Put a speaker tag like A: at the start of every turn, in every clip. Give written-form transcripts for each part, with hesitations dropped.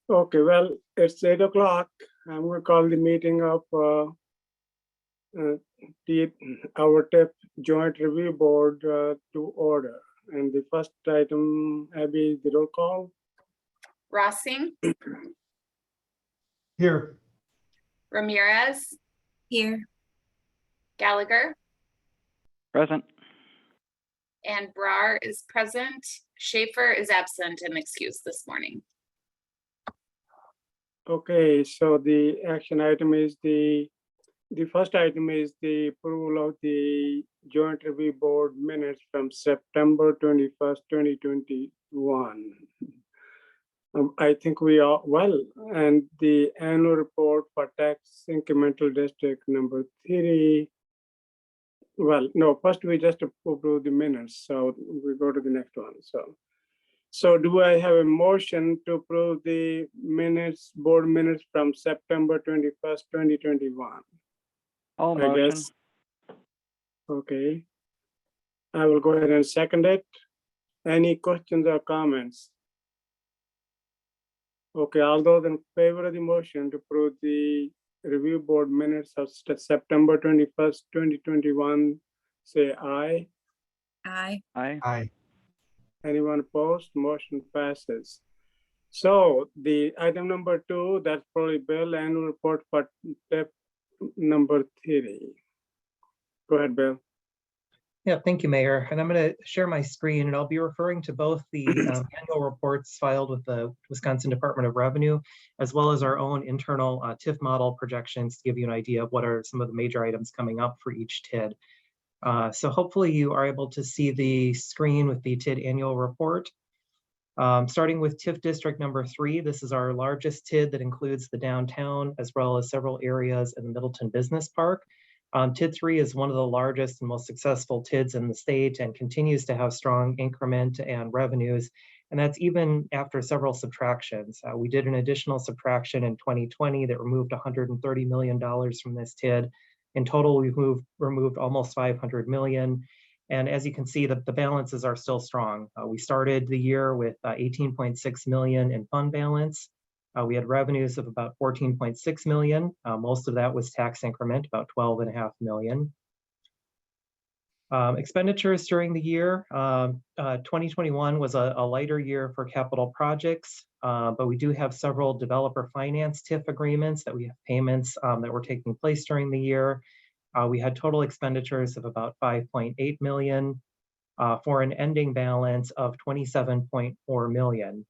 A: Okay, well, it's 8 o'clock. I'm going to call the meeting of our TIP Joint Review Board to order. And the first item, Abby, the roll call.
B: Rossing,
C: Here.
B: Ramirez,
D: Here.
B: Gallagher,
E: Present.
B: and Brar is present. Schaefer is absent and excused this morning.
A: Okay, so the action item is the first item is the approval of the Joint Review Board minutes from September 21st, 2021. I think we are well, and the annual report for tax incremental district number 3. Well, no, first we just approve the minutes, so we go to the next one. So do I have a motion to approve the minutes, board minutes from September 21st, 2021?
E: All
A: I
E: motion.
A: guess. Okay. I will go ahead and second it. Any questions or comments? Okay, all those in favor of the motion to approve the review board minutes of September 21st, 2021, say aye.
D: Aye.
E: Aye.
C: Aye.
A: Anyone opposed? Motion passes. So the item number 2, that's probably Bill, annual report for TIP number 3. Go ahead, Bill.
F: Yeah, thank you, Mayor. And I'm going to share my screen, and I'll be referring to both the annual reports filed with the Wisconsin Department of Revenue, as well as our own internal TIF model projections to give you an idea of what are some of the major items coming up for each TID. So hopefully you are able to see the screen with the TID annual report. Starting with TIF district number 3, this is our largest TID that includes the downtown as well as several areas in the Middleton Business Park. TID 3 is one of the largest and most successful TIDs in the state and continues to have strong increment and revenues. And that's even after several subtractions. We did an additional subtraction in 2020 that removed $130 million from this TID. In total, we've removed almost $500 million. And as you can see, the balances are still strong. We started the year with $18.6 million in fund balance. We had revenues of about $14.6 million. Most of that was tax increment, about $12.5 million. Expenditures during the year, 2021 was a lighter year for capital projects, but we do have several developer finance TIF agreements that we have payments that were taking place during the year. We had total expenditures of about $5.8 million for an ending balance of $27.4 million.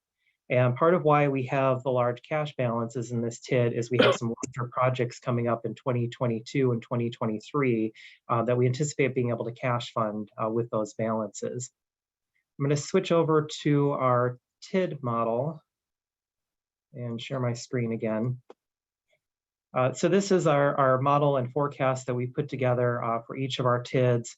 F: And part of why we have the large cash balances in this TID is we have some larger projects coming up in 2022 and 2023 that we anticipate being able to cash fund with those balances. I'm going to switch over to our TID model and share my screen again. So this is our model and forecast that we put together for each of our TIDs,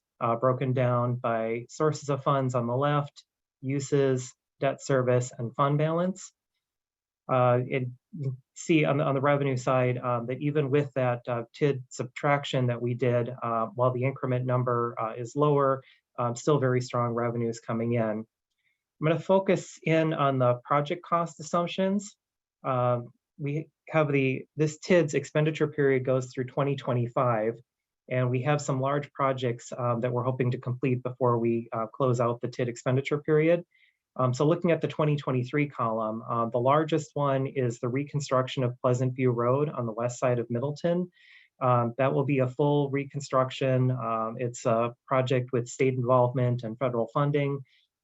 F: broken down by sources of funds on the left, uses, debt service, and fund balance. You see on the revenue side that even with that TID subtraction that we did, while the increment number is lower, still very strong revenues coming in. I'm going to focus in on the project cost assumptions. We have this TID's expenditure period goes through 2025, and we have some large projects that we're hoping to complete before we close out the TID expenditure period. So looking at the 2023 column, the largest one is the reconstruction of Pleasant View Road on the west side of Middleton. That will be a full reconstruction. It's a project with state involvement and federal funding.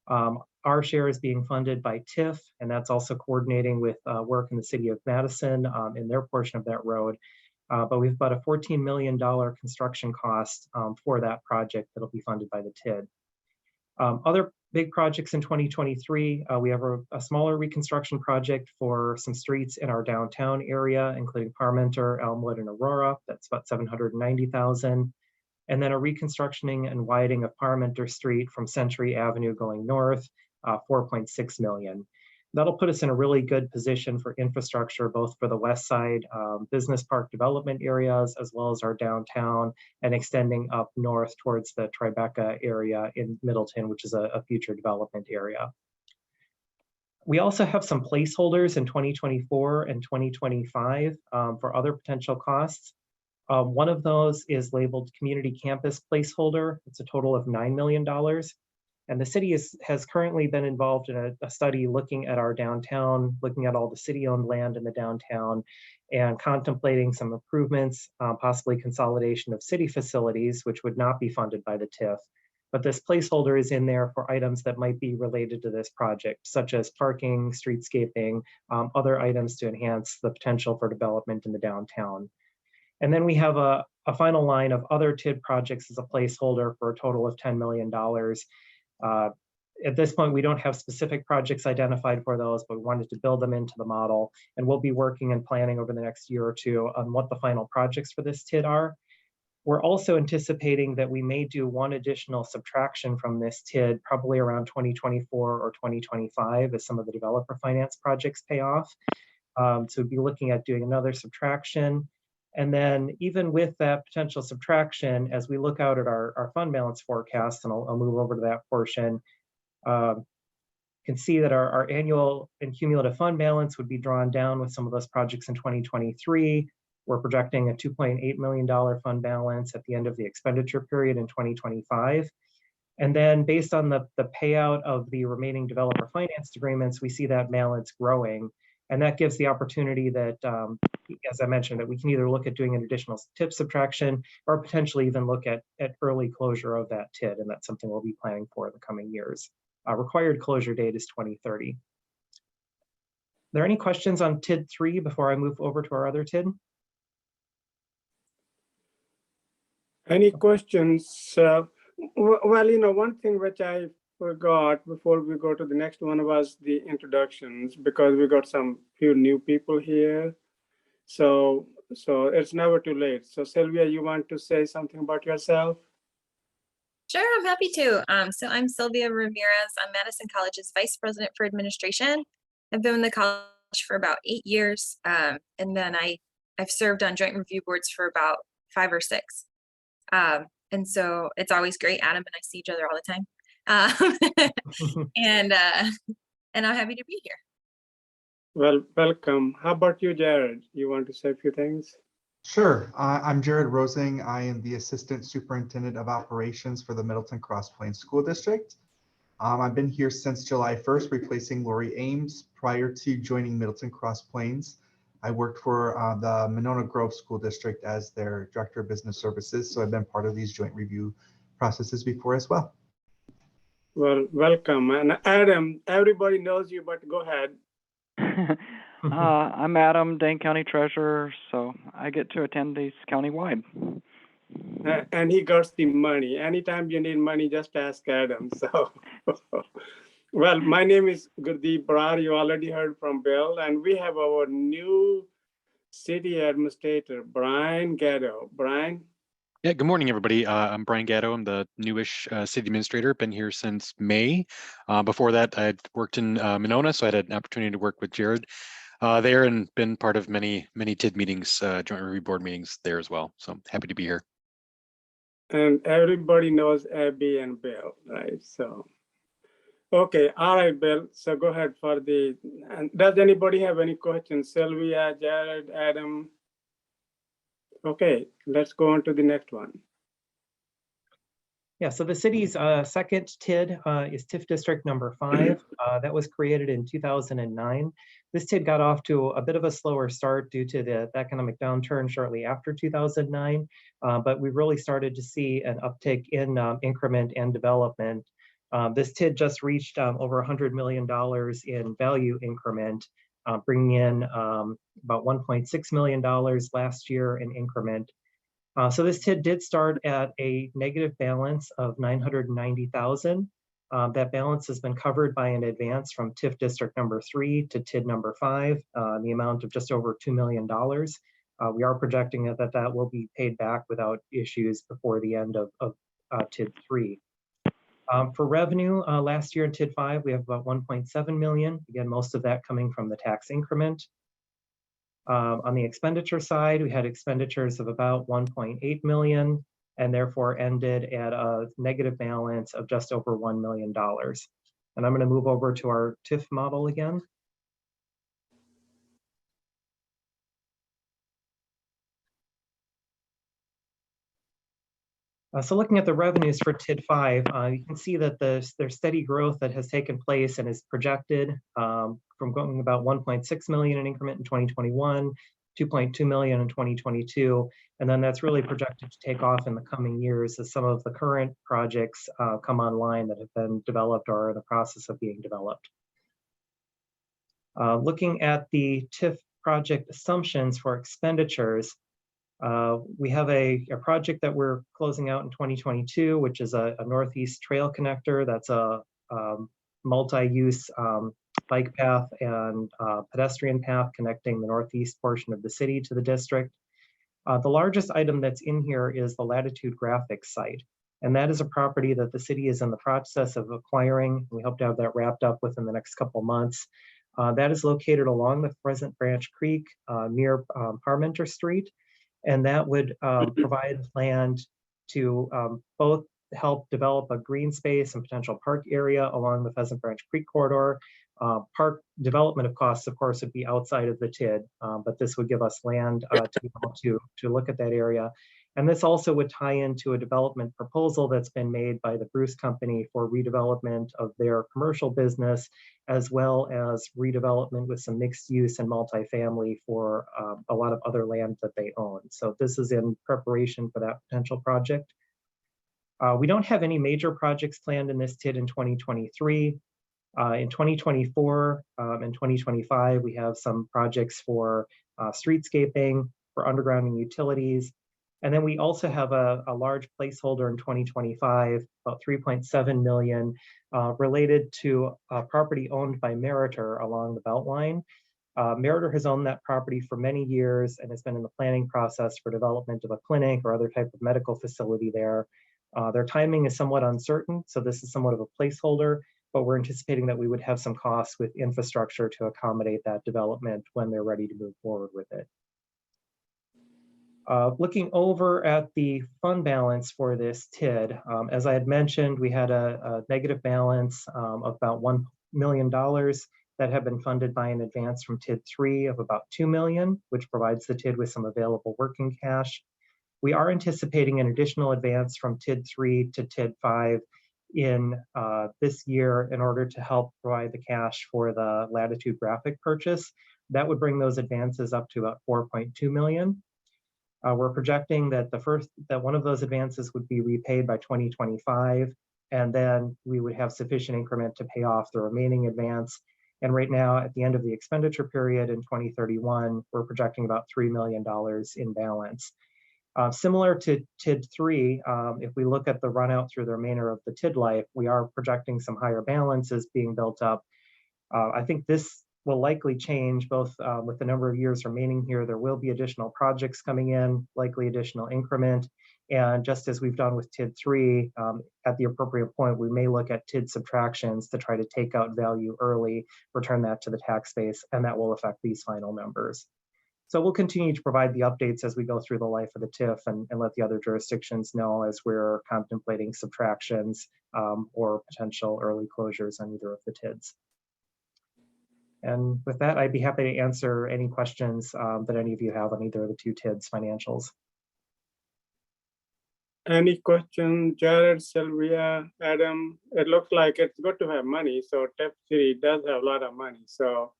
F: Our share is being funded by TIF, and that's also coordinating with work in the city of Madison in their portion of that road. But we've got a $14 million construction cost for that project that'll be funded by the TID. Other big projects in 2023, we have a smaller reconstruction project for some streets in our downtown area, including Parmenter, Elmwood, and Aurora. That's about $790,000. And then a reconstructioning and widening of Parmenter Street from Century Avenue going north, $4.6 million. That'll put us in a really good position for infrastructure, both for the west side business park development areas, as well as our downtown, and extending up north towards the Tribeca area in Middleton, which is a future development area. We also have some placeholders in 2024 and 2025 for other potential costs. One of those is labeled community campus placeholder. It's a total of $9 million. And the city has currently been involved in a study looking at our downtown, looking at all the city-owned land in the downtown, and contemplating some improvements, possibly consolidation of city facilities, which would not be funded by the TIF. But this placeholder is in there for items that might be related to this project, such as parking, streetscaping, other items to enhance the potential for development in the downtown. And then we have a final line of other TID projects as a placeholder for a total of $10 million. At this point, we don't have specific projects identified for those, but we wanted to build them into the model. And we'll be working and planning over the next year or two on what the final projects for this TID are. We're also anticipating that we may do one additional subtraction from this TID, probably around 2024 or 2025, as some of the developer finance projects pay off. So we'd be looking at doing another subtraction. And then even with that potential subtraction, as we look out at our fund balance forecast, and I'll move over to that portion, can see that our annual and cumulative fund balance would be drawn down with some of those projects in 2023. We're projecting a $2.8 million fund balance at the end of the expenditure period in 2025. And then based on the payout of the remaining developer finance agreements, we see that balance growing. And that gives the opportunity that, as I mentioned, that we can either look at doing an additional TIF subtraction or potentially even look at early closure of that TID. And that's something we'll be planning for in the coming years. Required closure date is 2030. Are there any questions on TID 3 before I move over to our other TID?
A: Any questions? Well, one thing which I forgot before we go to the next one was the introductions, because we got some few new people here. So it's never too late. So Sylvia, you want to say something about yourself?
D: Sure, I'm happy to. So I'm Sylvia Ramirez. I'm Madison College's Vice President for Administration. I've been in the college for about 8 years. And then I've served on joint review boards for about 5 or 6. And so it's always great. Adam and I see each other all the time. And I'm happy to be here.
A: Well, welcome. How about you, Jared? You want to say a few things?
C: Sure. I'm Jared Rosing. I am the Assistant Superintendent of Operations for the Middleton Cross Plains School District. I've been here since July 1st, replacing Lori Ames. Prior to joining Middleton Cross Plains, I worked for the Monona Grove School District as their Director of Business Services. So I've been part of these joint review processes before as well.
A: Well, welcome. And Adam, everybody knows you, but go ahead.
E: I'm Adam, Dane County Treasurer, so I get to attend these countywide.
A: And he got the money. Anytime you need money, just ask Adam. So, well, my name is Gurdeep Brar. You already heard from Bill, and we have our new city administrator, Brian Gatto. Brian?
G: Yeah, good morning, everybody. I'm Brian Gatto. I'm the newish city administrator. Been here since May. Before that, I'd worked in Monona, so I had an opportunity to work with Jared there and been part of many TID meetings, joint review board meetings there as well. So happy to be here.
A: And everybody knows Abby and Bill, right? So, okay, all right, Bill. So go ahead for the, and does anybody have any questions? Sylvia, Jared, Adam? Okay, let's go on to the next one.
F: Yeah, so the city's second TID is TIF District number 5. That was created in 2009. This TID got off to a bit of a slower start due to the economic downturn shortly after 2009, but we really started to see an uptick in increment and development. This TID just reached over $100 million in value increment, bringing in about $1.6 million last year in increment. So this TID did start at a negative balance of $990,000. That balance has been covered by an advance from TIF District number 3 to TID number 5, the amount of just over $2 million. We are projecting that will be paid back without issues before the end of TID 3. For revenue, last year in TID 5, we have about $1.7 million. Again, most of that coming from the tax increment. On the expenditure side, we had expenditures of about 1.8 million and therefore ended at a negative balance of just over $1 million. And I'm going to move over to our TIF model again. So looking at the revenues for TID 5, you can see that there's steady growth that has taken place and is projected from going about 1.6 million in increment in 2021, 2.2 million in 2022, and then that's really projected to take off in the coming years as some of the current projects come online that have been developed or are in the process of being developed. Looking at the TIF project assumptions for expenditures, we have a project that we're closing out in 2022, which is a Northeast Trail Connector. That's a multi-use bike path and pedestrian path connecting the northeast portion of the city to the district. The largest item that's in here is the Latitude Graphics site. And that is a property that the city is in the process of acquiring. We hope to have that wrapped up within the next couple months. That is located along the Pleasant Branch Creek near Parmenter Street. And that would provide land to both help develop a green space and potential park area along the Pheasant Branch Creek corridor. Park development of costs, of course, would be outside of the TID, but this would give us land to be able to look at that area. And this also would tie into a development proposal that's been made by the Bruce Company for redevelopment of their commercial business, as well as redevelopment with some mixed use and multifamily for a lot of other land that they own. So this is in preparation for that potential project. We don't have any major projects planned in this TID in 2023. In 2024 and 2025, we have some projects for streetscaping, for undergrounding utilities. And then we also have a large placeholder in 2025, about 3.7 million, related to a property owned by Meritor along the Beltline. Meritor has owned that property for many years and has been in the planning process for development of a clinic or other type of medical facility there. Their timing is somewhat uncertain, so this is somewhat of a placeholder, but we're anticipating that we would have some costs with infrastructure to accommodate that development when they're ready to move forward with it. Looking over at the fund balance for this TID, as I had mentioned, we had a negative balance of about $1 million that have been funded by an advance from TID 3 of about 2 million, which provides the TID with some available working cash. We are anticipating an additional advance from TID 3 to TID 5 in this year in order to help provide the cash for the Latitude graphic purchase. That would bring those advances up to about 4.2 million. We're projecting that one of those advances would be repaid by 2025, and then we would have sufficient increment to pay off the remaining advance. And right now, at the end of the expenditure period in 2031, we're projecting about $3 million in balance. Similar to TID 3, if we look at the run out through the remainder of the TID life, we are projecting some higher balances being built up. I think this will likely change both with the number of years remaining here. There will be additional projects coming in, likely additional increment. And just as we've done with TID 3, at the appropriate point, we may look at TID subtractions to try to take out value early, return that to the tax base, and that will affect these final numbers. So we'll continue to provide the updates as we go through the life of the TIF and let the other jurisdictions know as we're contemplating subtractions or potential early closures on either of the TIDs. And with that, I'd be happy to answer any questions that any of you have on either of the two TIDs financials.
A: Any question, Jared, Sylvia, Adam? It looks like it's good to have money. So TIF 3 does have a lot of money. So,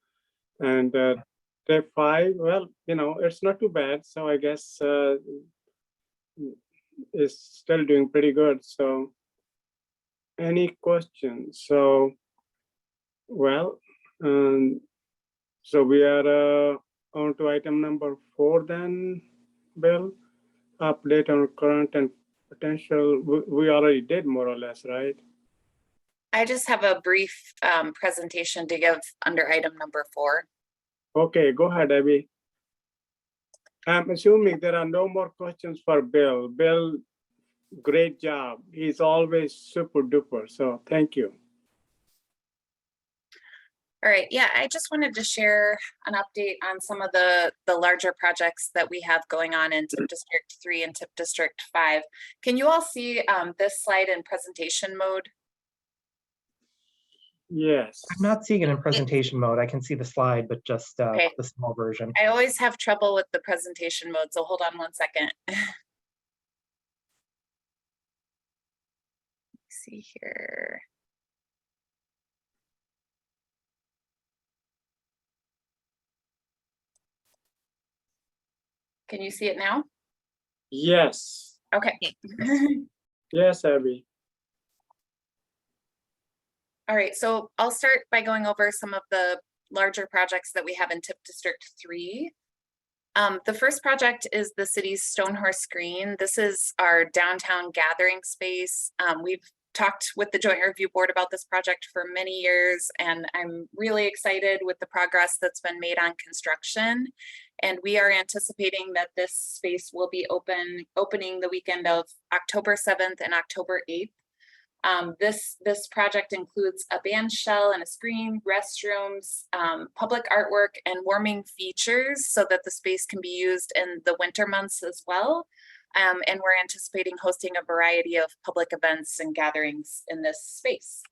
A: and TIF 5, well, it's not too bad. So I guess it's still doing pretty good. So any questions? So, well, so we are on to item number 4 then, Bill. Update on current and potential. We already did more or less, right?
B: I just have a brief presentation to give under item number 4.
A: Okay, go ahead, Abby. I'm assuming there are no more questions for Bill. Bill, great job. He's always super duper. So thank you.
B: All right, yeah, I just wanted to share an update on some of the larger projects that we have going on in TIP District 3 and TIP District 5. Can you all see this slide in presentation mode?
A: Yes.
F: I'm not seeing it in presentation mode. I can see the slide, but just
B: Okay.
F: the small version.
B: I always have trouble with the presentation mode, so hold on one second. See here. Can you see it now?
A: Yes.
B: Okay.
A: Yes, Abby.
B: All right, so I'll start by going over some of the larger projects that we have in TIP District 3. The first project is the city's Stonehorse Green. This is our downtown gathering space. We've talked with the Joint Review Board about this project for many years, and I'm really excited with the progress that's been made on construction. And we are anticipating that this space will be opening the weekend of October 7th and October 8th. This project includes a band shell and a screen, restrooms, public artwork, and warming features so that the space can be used in the winter months as well. And we're anticipating hosting a variety of public events and gatherings in this space.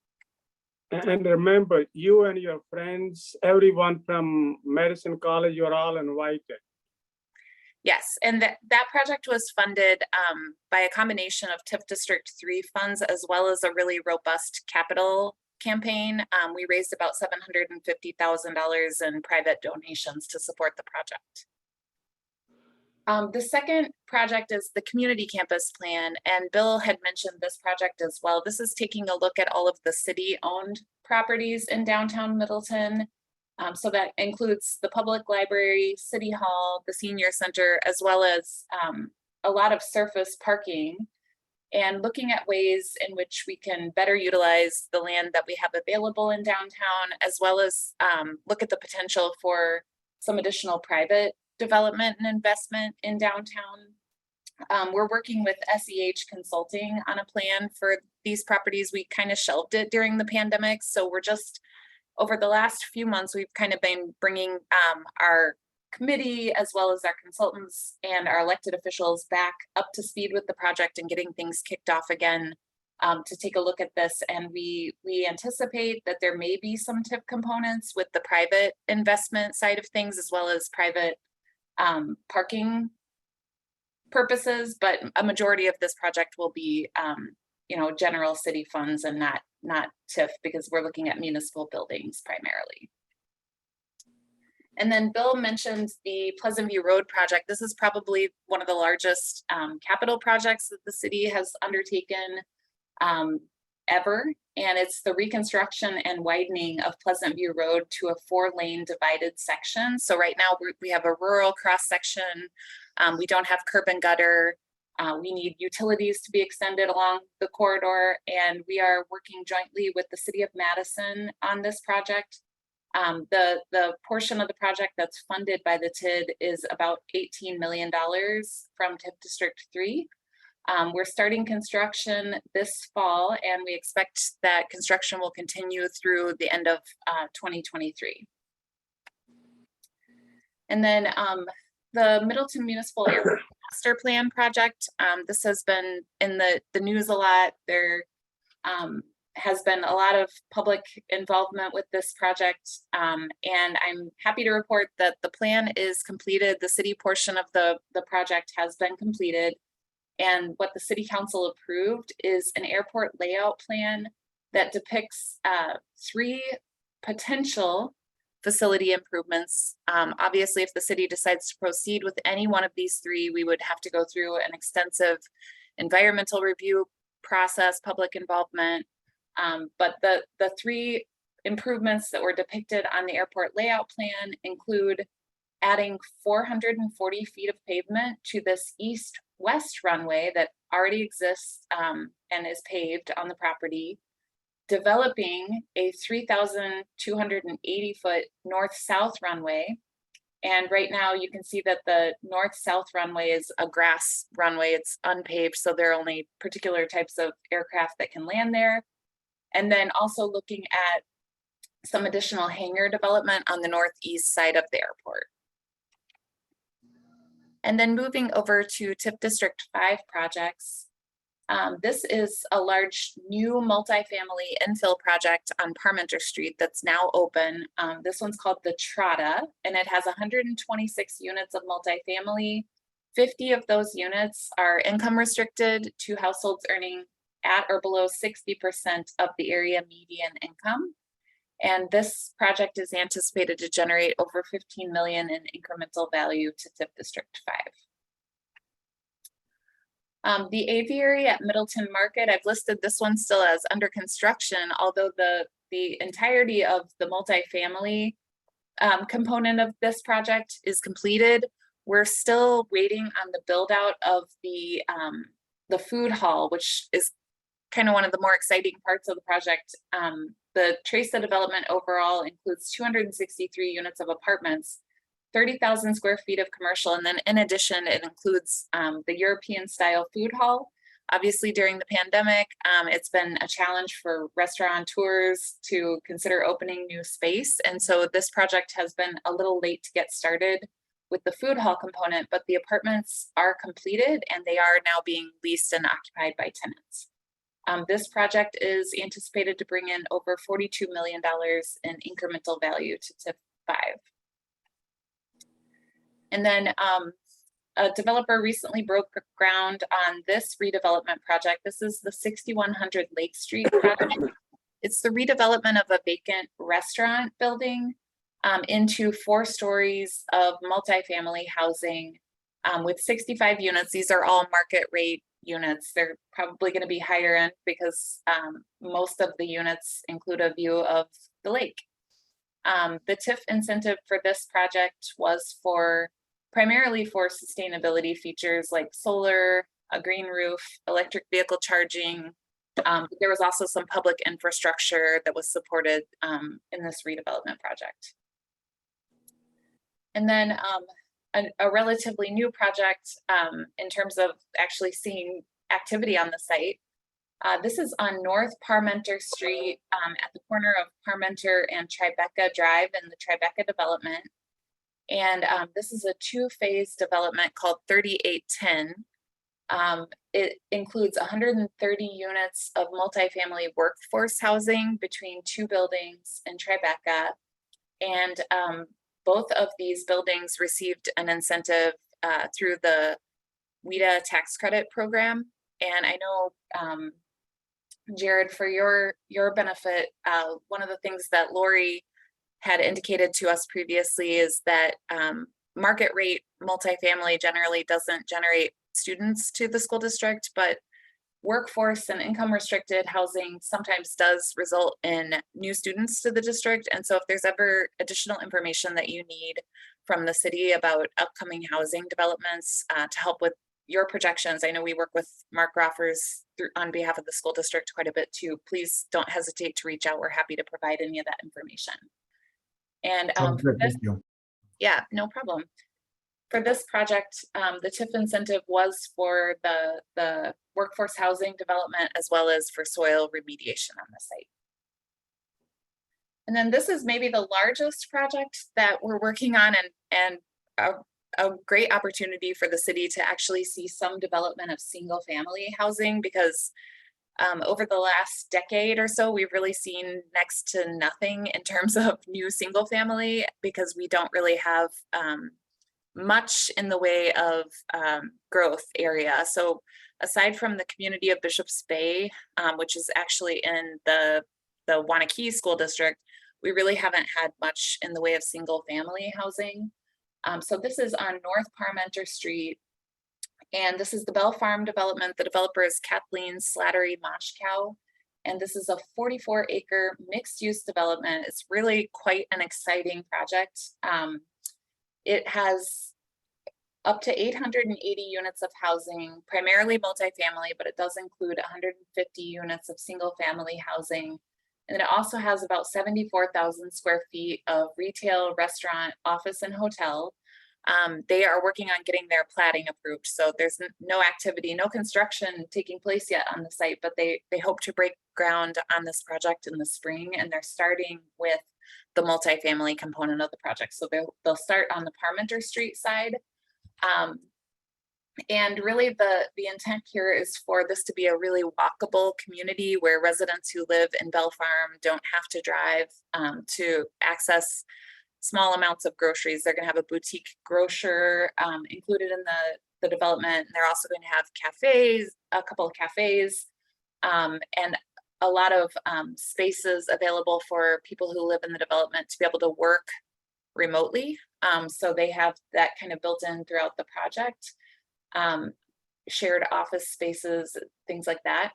A: And remember, you and your friends, everyone from Madison College, you're all invited.
B: Yes, and that project was funded by a combination of TIP District 3 funds as well as a really robust capital campaign. We raised about $750,000 in private donations to support the project. The second project is the community campus plan, and Bill had mentioned this project as well. This is taking a look at all of the city-owned properties in downtown Middleton. So that includes the public library, city hall, the senior center, as well as a lot of surface parking, and looking at ways in which we can better utilize the land that we have available in downtown, as well as look at the potential for some additional private development and investment in downtown. We're working with SEH Consulting on a plan for these properties. We kind of shelved it during the pandemic, so we're just over the last few months, we've kind of been bringing our committee as well as our consultants and our elected officials back up to speed with the project and getting things kicked off again to take a look at this. And we anticipate that there may be some TIP components with the private investment side of things as well as private parking purposes, but a majority of this project will be general city funds and not TIF, because we're looking at municipal buildings primarily. And then Bill mentioned the Pleasant View Road project. This is probably one of the largest capital projects that the city has undertaken ever. And it's the reconstruction and widening of Pleasant View Road to a 4-lane divided section. So right now we have a rural cross section. We don't have curb and gutter. We need utilities to be extended along the corridor, and we are working jointly with the City of Madison on this project. The portion of the project that's funded by the TID is about $18 million from TIP District 3. We're starting construction this fall, and we expect that construction will continue through the end of 2023. And then the Middleton Municipal Airport Master Plan project. This has been in the news a lot. There has been a lot of public involvement with this project, and I'm happy to report that the plan is completed. The city portion of the project has been completed, and what the City Council approved is an airport layout plan that depicts 3 potential facility improvements. Obviously, if the city decides to proceed with any one of these 3, we would have to go through an extensive environmental review process, public involvement. But the 3 improvements that were depicted on the airport layout plan include adding 440 feet of pavement to this east-west runway that already exists and is paved on the property, developing a 3,280 foot north-south runway. And right now you can see that the north-south runway is a grass runway. It's unpaved, so there are only particular types of aircraft that can land there. And then also looking at some additional hangar development on the northeast side of the airport. And then moving over to TIP District 5 projects. This is a large new multifamily infill project on Parmenter Street that's now open. This one's called the Trotta, and it has 126 units of multifamily. 50 of those units are income restricted to households earning at or below 60% of the area median income. And this project is anticipated to generate over 15 million in incremental value to TIF District 5. The aviary at Middleton Market, I've listed this one still as under construction, although the entirety of the multifamily component of this project is completed. We're still waiting on the build out of the food hall, which is kind of one of the more exciting parts of the project. The Tresa development overall includes 263 units of apartments, 30,000 square feet of commercial, and then in addition, it includes the European style food hall. Obviously, during the pandemic, it's been a challenge for restaurateurs to consider opening new space. And so this project has been a little late to get started with the food hall component, but the apartments are completed and they are now being leased and occupied by tenants. This project is anticipated to bring in over $42 million in incremental value to TIF 5. And then a developer recently broke ground on this redevelopment project. This is the 6100 Lake Street project. It's the redevelopment of a vacant restaurant building into 4 stories of multifamily housing with 65 units. These are all market rate units. They're probably going to be higher end because most of the units include a view of the lake. The TIF incentive for this project was primarily for sustainability features like solar, a green roof, electric vehicle charging. There was also some public infrastructure that was supported in this redevelopment project. And then a relatively new project in terms of actually seeing activity on the site. This is on North Parmenter Street at the corner of Parmenter and Tribeca Drive in the Tribeca development. And this is a 2-phase development called 3810. It includes 130 units of multifamily workforce housing between 2 buildings in Tribeca. And both of these buildings received an incentive through the WIDA tax credit program. And I know, Jared, for your benefit, one of the things that Lori had indicated to us previously is that market rate multifamily generally doesn't generate students to the school district, but workforce and income restricted housing sometimes does result in new students to the district. And so if there's ever additional information that you need from the city about upcoming housing developments to help with your projections, I know we work with Mark Roffers on behalf of the school district quite a bit too. Please don't hesitate to reach out. We're happy to provide any of that information. And for this,
C: Thank you.
B: yeah, no problem. For this project, the TIF incentive was for the workforce housing development as well as for soil remediation on the site. And then this is maybe the largest project that we're working on and a great opportunity for the city to actually see some development of single family housing because over the last decade or so, we've really seen next to nothing in terms of new single family because we don't really have much in the way of growth area. So aside from the community of Bishop's Bay, which is actually in the Wanakee School District, we really haven't had much in the way of single family housing. So this is on North Parmenter Street. And this is the Bell Farm development. The developer is Kathleen Slattery Moshkow. And this is a 44-acre mixed-use development. It's really quite an exciting project. It has up to 880 units of housing, primarily multifamily, but it does include 150 units of single-family housing. And it also has about 74,000 square feet of retail, restaurant, office, and hotel. They are working on getting their platting approved. So there's no activity, no construction taking place yet on the site, but they hope to break ground on this project in the spring. And they're starting with the multifamily component of the project. So they'll start on the Parmenter Street side. And really the intent here is for this to be a really walkable community where residents who live in Bell Farm don't have to drive to access small amounts of groceries. They're going to have a boutique grocer included in the development. And they're also going to have cafes, a couple of cafes, and a lot of spaces available for people who live in the development to be able to work remotely. So they have that kind of built in throughout the project. Shared office spaces, things like that.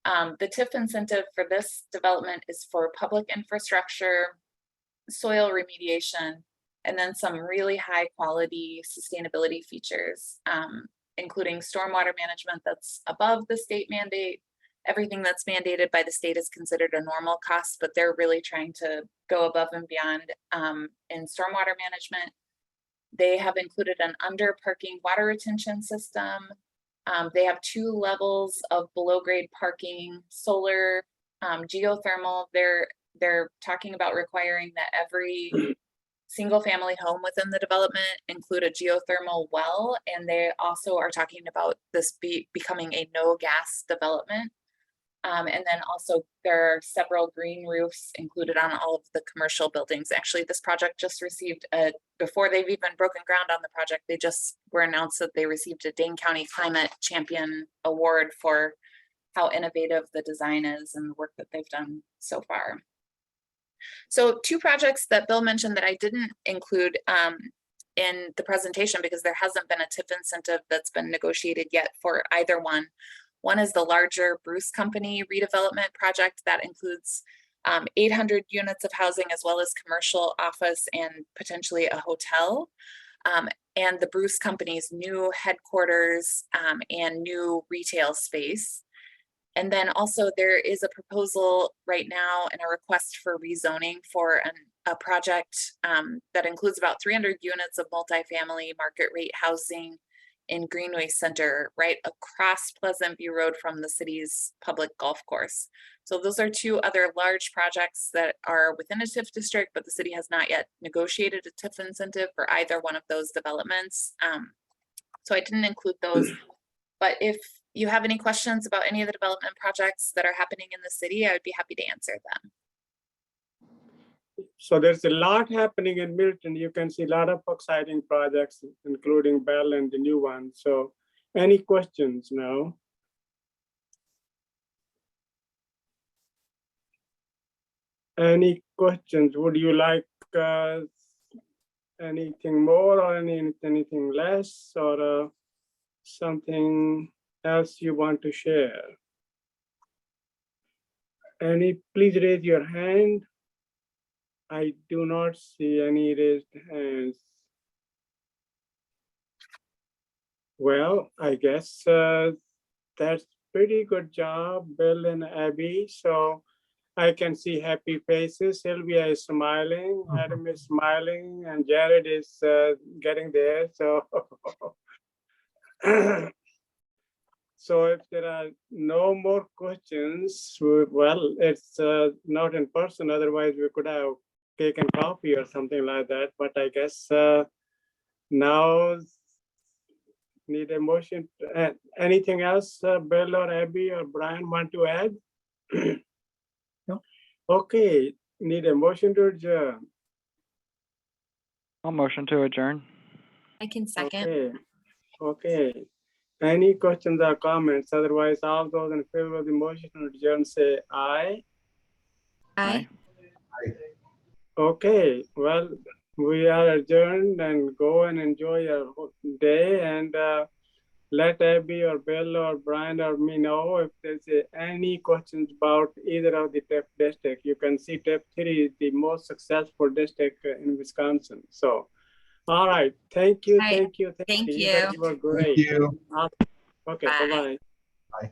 B: The TIF incentive for this development is for public infrastructure, soil remediation, and then some really high quality sustainability features, including stormwater management that's above the state mandate. Everything that's mandated by the state is considered a normal cost, but they're really trying to go above and beyond in stormwater management. They have included an under parking water retention system. They have 2 levels of below grade parking, solar, geothermal. They're talking about requiring that every single family home within the development include a geothermal well. And they also are talking about this becoming a no gas development. And then also there are several green roofs included on all of the commercial buildings. Actually, this project just received before they've even broken ground on the project, they just were announced that they received a Dane County Climate Champion Award for how innovative the design is and the work that they've done so far. So 2 projects that Bill mentioned that I didn't include in the presentation because there hasn't been a TIF incentive that's been negotiated yet for either one. One is the larger Bruce Company redevelopment project that includes 800 units of housing as well as commercial office and potentially a hotel. And the Bruce Company's new headquarters and new retail space. And then also there is a proposal right now and a request for rezoning for a project that includes about 300 units of multifamily market rate housing in Greenway Center, right across Pleasant View Road from the city's public golf course. So those are 2 other large projects that are within a TIF district, but the city has not yet negotiated a TIF incentive for either one of those developments. So I didn't include those, but if you have any questions about any of the development projects that are happening in the city, I would be happy to answer them.
A: So there's a lot happening in Middleton. You can see a lot of exciting projects, including Bell and the new one. So any questions now? Any questions? Would you like anything more or anything less or something else you want to share? Please raise your hand. I do not see any raised hands. Well, I guess that's pretty good job, Bill and Abby. So I can see happy faces. Sylvia is smiling, Adam is smiling, and Jared is getting there. So, so if there are no more questions, well, it's not in person. Otherwise, we could have cake and coffee or something like that. But I guess now need a motion. Anything else, Bill or Abby or Brian want to add?
F: No.
A: Okay, need a motion to adjourn.
E: I'll motion to adjourn.
D: I can second.
A: Okay. Okay. Any questions or comments? Otherwise, all those in favor of the motion to adjourn say aye.
D: Aye.
A: Okay, well, we are adjourned and go and enjoy your day and let Abby or Bill or Brian or me know if there's any questions about either of the TIF district. You can see TIF 3 is the most successful district in Wisconsin. So, all right, thank you,
D: All right.
A: thank you,
D: Thank
A: you.
D: you.
A: guys were great.
C: Thank you.
A: Okay,
D: Bye.
A: bye-bye.
C: Bye.